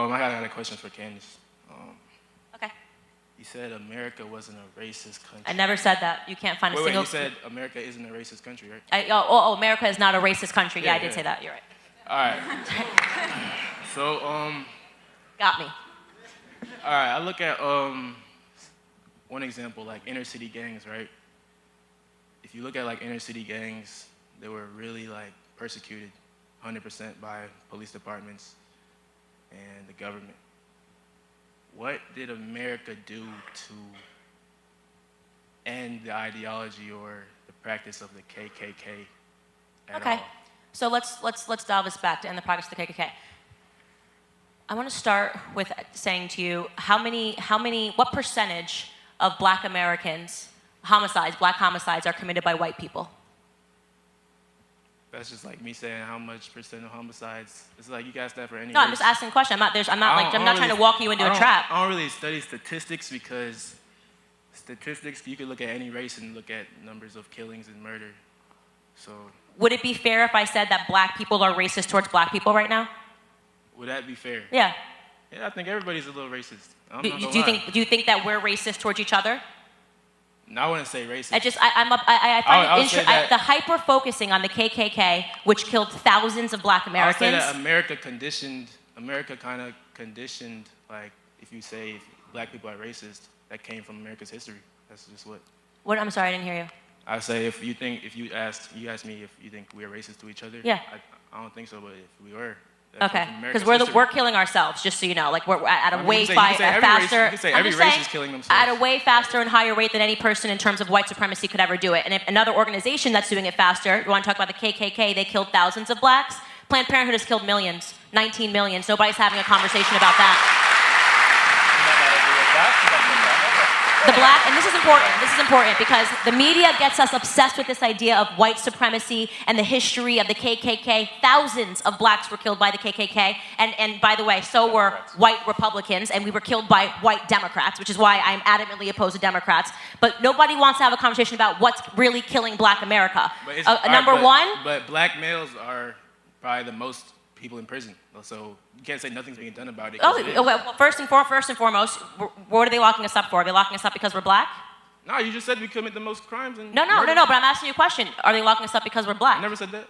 I got a question for Candace. Okay. You said America wasn't a racist country. I never said that. You can't find a single... You said America isn't a racist country, right? America is not a racist country. Yeah, I did say that. You're right. All right. So, Got me. all right, I look at one example, like inner city gangs, right? If you look at like inner city gangs, they were really like persecuted 100% by police departments and the government. What did America do to end the ideology or the practice of the KKK at all? So let's dial this back to end the practice of the KKK. I want to start with saying to you what percentage of Black Americans black homicides are committed by white people? That's just like me saying how much percent of homicides. It's like you guys that for any. No, I'm just asking a question. I'm not trying to walk you into a trap. I don't really study statistics because statistics, you could look at any race and look at numbers of killings and murder. So. Would it be fair if I said that Black people are racist towards Black people right now? Would that be fair? Yeah. Yeah, I think everybody's a little racist. Do you think that we're racist towards each other? No, I wouldn't say racist. I find it interesting. The hyper focusing on the KKK, which killed thousands of Black Americans. I would say that America kind of conditioned, like, if you say Black people are racist, that came from America's history. That's just what. What? I'm sorry, I didn't hear you. I say if you asked me if you think we are racist to each other. Yeah. I don't think so, but if we were. Okay, because we're killing ourselves, just so you know. Like we're at a way faster. You can say every race is killing themselves. At a way faster and higher rate than any person in terms of white supremacy could ever do it. And if another organization that's doing it faster, you want to talk about the KKK? They killed thousands of Blacks. Planned Parenthood has killed millions, 19 million. Nobody's having a conversation about that. And this is important because the media gets us obsessed with this idea of white supremacy and the history of the KKK. Thousands of Blacks were killed by the KKK. And by the way, so were white Republicans, and we were killed by white Democrats, which is why I'm adamantly opposed to Democrats. But nobody wants to have a conversation about what's really killing Black America. But Black males are probably the most people in prison. So you can't say nothing's being done about it. Well, first and foremost, what are they locking us up for? Are they locking us up because we're Black? No, you just said we commit the most crimes. No, but I'm asking you a question. Are they locking us up because we're Black? I never said that.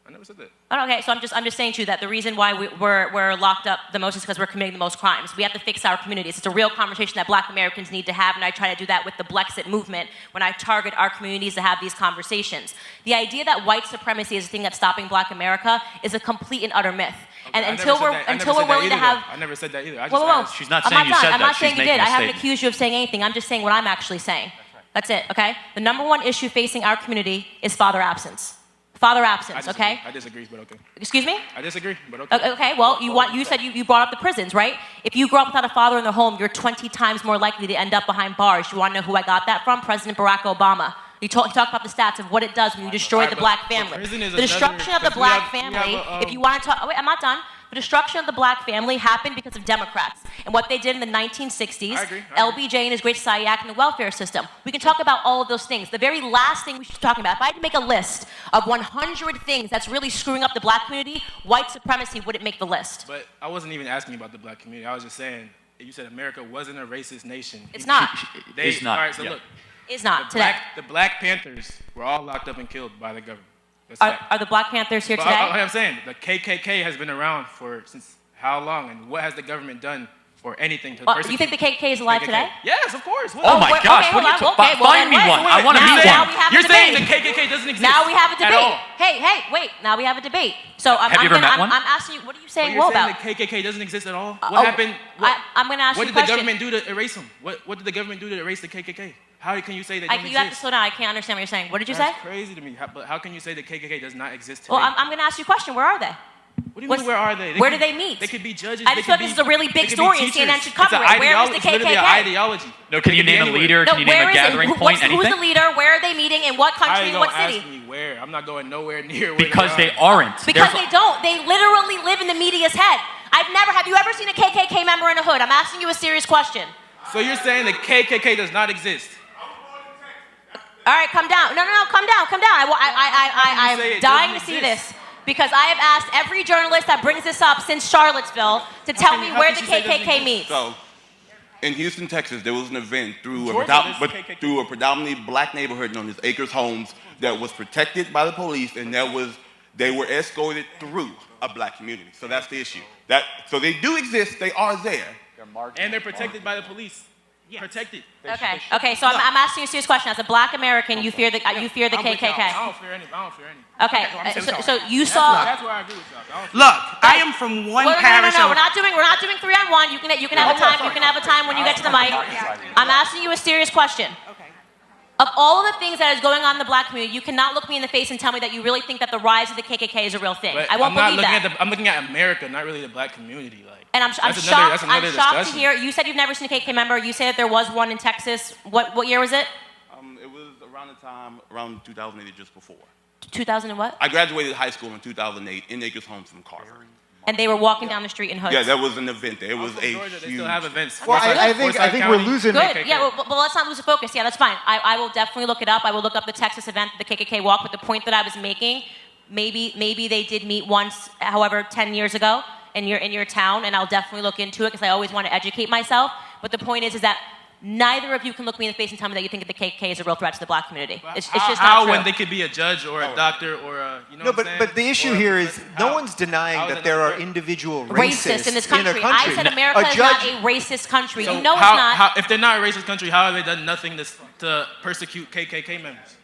Okay, so I'm just saying to you that the reason why we're locked up the most is because we're committing the most crimes. We have to fix our communities. It's a real conversation that Black Americans need to have, and I try to do that with the Blexit movement when I target our communities to have these conversations. The idea that white supremacy is the thing that's stopping Black America is a complete and utter myth. Okay, and until we're willing to have... I never said that either. She's not saying you said that. I'm not saying you did. I haven't accused you of saying anything. I'm just saying what I'm actually saying. That's it, okay? The number one issue facing our community is father absence. Okay? I disagree, but okay. Excuse me? I disagree, but okay. Okay, well, you said you brought up the prisons, right? If you grow up without a father in the home, you're 20 times more likely to end up behind bars. You want to know who I got that from? President Barack Obama. He talked about the stats of what it does when you destroy the Black family. The destruction of the Black family, if you want to talk... Oh, wait, I'm not done. The destruction of the Black family happened because of Democrats and what they did in the 1960s, I agree. LBJ and his Great Society Act and the welfare system. We can talk about all of those things. The very last thing we should be talking about, if I had to make a list of 100 things that's really screwing up the Black community, white supremacy wouldn't make the list. But I wasn't even asking about the Black community. I was just saying, you said America wasn't a racist nation. It's not. It's not. All right, so look. It's not. The Black Panthers were all locked up and killed by the government. Are the Black Panthers here today? I'm saying, the KKK has been around since how long, and what has the government done for anything to persecute? You think the KKK is alive today? Yes, of course. Oh my gosh, what are you talking? Find me one. I want to meet one. You're saying the KKK doesn't exist. Now we have a debate. At all. Hey, wait. Now we have a debate. So have you ever met one? I'm asking you, what are you saying you're about? saying the KKK doesn't exist at all? What happened? I'm going to ask you a question. What did the government do to erase them? What did the government do to erase the KKK? How can you say they don't exist? You have to slow down. I can't understand what you're saying. What did you say? That's crazy to me. But how can you say the KKK does not exist today? Well, I'm going to ask you a question. Where are they? What do you mean, where are they? Where do they meet? They could be judges. I just thought this is a really big story and CNN should cover it. Where is the KKK? It's literally an ideology. No, can you name a leader? Can you name a gathering point? Anything? Who's the leader? Where are they meeting? In what country? In what city? Ask me where. I'm not going nowhere near where because they aren't. Because they don't. They literally live in the media's head. Have you ever seen a KKK member in a hood? I'm asking you a serious question. So you're saying the KKK does not exist? All right, come down. No, come down. I'm dying to see this. Because I have asked every journalist that brings this up since Charlottesville to tell me where the KKK meets. So, in Houston, Texas, there was an event through Georgia, through a predominantly black neighborhood known as Acres Homes that was protected by the police, and they were escorted through a black community. So that's the issue. So they do exist. They are there. And they're protected by the police. Protected. Okay. So I'm asking you a serious question. As a black American, you fear the KKK. I don't fear any. Okay. So you saw. That's where I agree with y'all. Look, I am from one parish. No. We're not doing 3-on-1. You can have a time. You can have a time when you get to the mic. I'm asking you a serious question. Of all of the things that is going on in the black community, you cannot look me in the face and tell me that you really think that the rise of the KKK is a real thing. But I won't believe that. I'm looking at America, not really the black community. And I'm shocked to hear. You said you've never seen a KKK member. You said that there was one in Texas. What year was it? It was around 2008, just before. 2000 and what? I graduated high school in 2008 in Acres Homes from Carver. And they were walking down the street in hoods. Yeah, that was an event there. It was a Georgia, they huge... still have events. Well, I think we're losing... Good, yeah, well, let's not lose the focus. Yeah, that's fine. I will definitely look it up. I will look up the Texas event, the KKK walk, but the point that I was making, maybe they did meet once, however, 10 years ago in your town, and I'll definitely look into it because I always want to educate myself. But the point is that neither of you can look me in the face and tell me that you think that the KKK is a real threat to the black community. It's just not how true. when they could be a judge or a doctor or a, you know No, what I'm saying? but the issue here is no one's denying that there are individual racists in this country. I said America is not a racist country. So you know it's not. If they're not a racist country, how have they done nothing to persecute KKK members?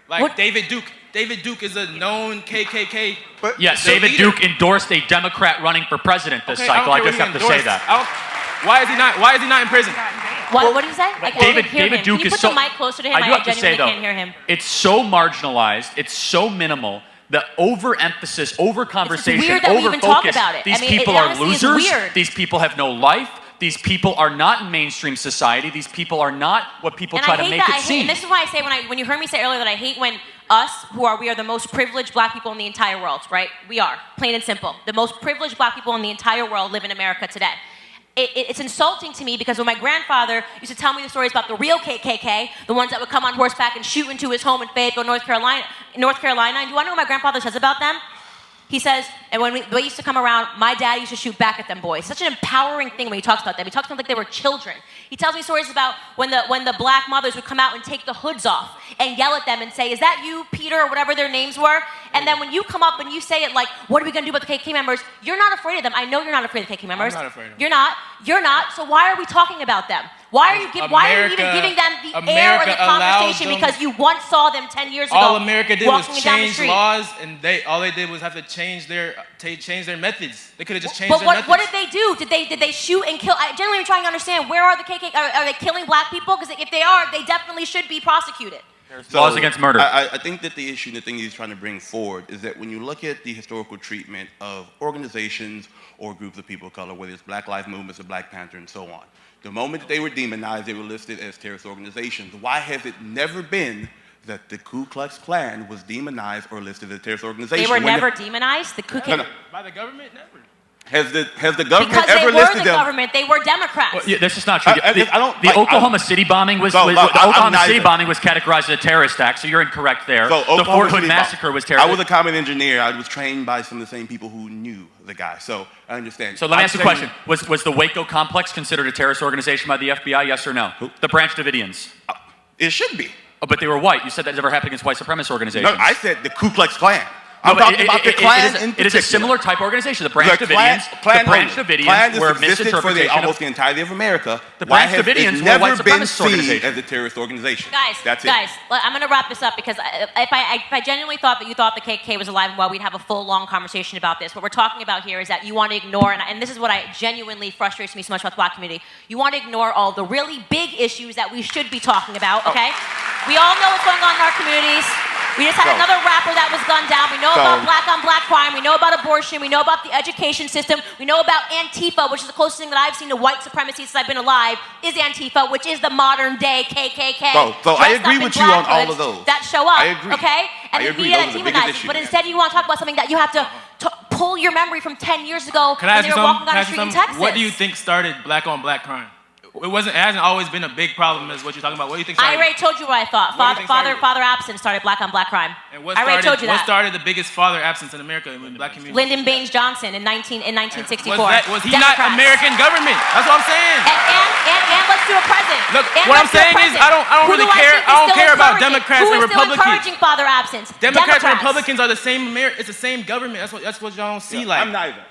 Like What? David Duke. David Duke is a known KKK. Yes, David leader. Duke endorsed a Democrat running for president this cycle. I just have to say that. Why is he not in prison? What did you say? I can't hear him. David Duke Can you is put the mic closer to him? I do have to say, genuinely though, can't hear him. it's so marginalized, it's so minimal, the overemphasis, over-conversation, weird that we even talk over-focus. about it. These I mean, people it are honestly is losers. weird. These people have no life. These people are not in mainstream society. These people are not what people try to make it seem. And this is why I say when you heard me say earlier that I hate when us, we are the most privileged black people in the entire world, right? We are, plain and simple. The most privileged black people in the entire world live in America today. It's insulting to me because when my grandfather used to tell me the stories about the real KKK, the ones that would come on horseback and shoot into his home in Fayetteville, North Carolina, and do you want to know what my grandfather says about them? He says, and when they used to come around, my dad used to shoot back at them boys. Such an empowering thing when he talks about them. He talks about them like they were children. He tells me stories about when the black mothers would come out and take the hoods off and yell at them and say, "Is that you, Peter," or whatever their names were? And then when you come up and you say it like, "What are we going to do about the KKK members?" You're not afraid of them. I know you're not afraid of the KKK members. I'm not afraid of them. You're not. You're not. So why are we talking about them? Why are you even giving them the air or the conversation because you once saw them 10 years ago? All America did was walking down the change street? laws, and all they did was have to change their methods. They could have just changed their methods. But what did they do? Did they shoot and kill? I generally am trying to understand, where are the KKK? Are they killing black people? Because if they are, they definitely should be prosecuted. Laws against murder. I think that the issue, the thing he's trying to bring forward is that when you look at the historical treatment of organizations or groups of people of color, whether it's Black Lives Movements or Black Panther and so on, the moment that they were demonized, they were listed as terrorist organizations. Why has it never been that the Ku Klux Klan was demonized or listed as a terrorist organization? They were never demonized? The Ku Klux... By the government? Never. Has the government because ever listed them? Because they were the government. They were Democrats. Well, yeah, this is not true. The Oklahoma City bombing was categorized as a terrorist act, so you're incorrect there. So the Fort Hood massacre was terrorist. I was a combat engineer. I was trained by some of the same people who knew the guy, so I understand. So let me ask you a question. Was the Waco complex considered a terrorist organization by the FBI, yes or no? Who? The Branch Davidians. It should be. Oh, but they were white. You said that never happened against white supremacist organizations. No, I said the Ku Klux Klan. No, I'm talking about the Klan it is a similar type organization. The Branch Davidians were misinterpretation for almost the entirety of America. The Branch Davidians were a white supremacist organization. As a terrorist organization. Guys, I'm going to wrap this up because if I genuinely thought that you thought the KKK was alive and well, we'd have a full, long conversation about this. What we're talking about here is that you want to ignore, and this is what genuinely frustrates me so much about the black community, you want to ignore all the really big issues that we should be talking about, okay? We all know what's going on in our communities. We just had another rapper that was gunned down. We know about black-on-black crime. We know about abortion. We know about the education system. We know about Antifa, which is the closest thing that I've seen to white supremacy since I've been alive, is Antifa, which is the modern-day KKK. So I agree with you on all of those. That show up, I agree. okay? And I the agree. media Those that are the biggest demonizes. issues. But instead you want to talk about something that you have to pull your memory from 10 years ago Can I when ask they you were walking something? down the street in Texas. What do you think started black-on-black crime? It hasn't always been a big problem as what you're talking about. What do you think? I already told you what I thought. Father absence started black on black crime. And I already told you that. What started the biggest father absence in America in black community? Lyndon Baines Johnson in 1964. Was he not American government? That's what I'm saying. And let's do a present. Look, what I'm saying is I don't really care. I don't care about Democrats and Republicans. Who is still encouraging father absence? Democrats and Republicans are the same. It's the same government. That's what y'all don't see. Yeah, like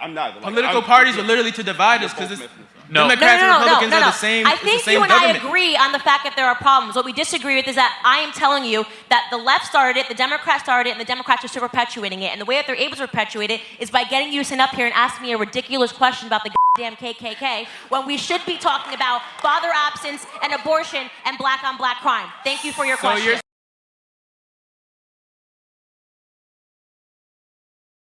I'm neither. Political parties are literally to divide us because No. Democrats and Republicans are the same. I think you and I agree on the fact that there are problems. What we disagree with is that I am telling you that the left started it, the Democrats started it, and the Democrats are still perpetuating it. And the way that they're able to perpetuate it is by getting you to sit up here and ask me a ridiculous question about the goddamn KKK when we should be talking about father absence and abortion and black on black crime. Thank you for your question.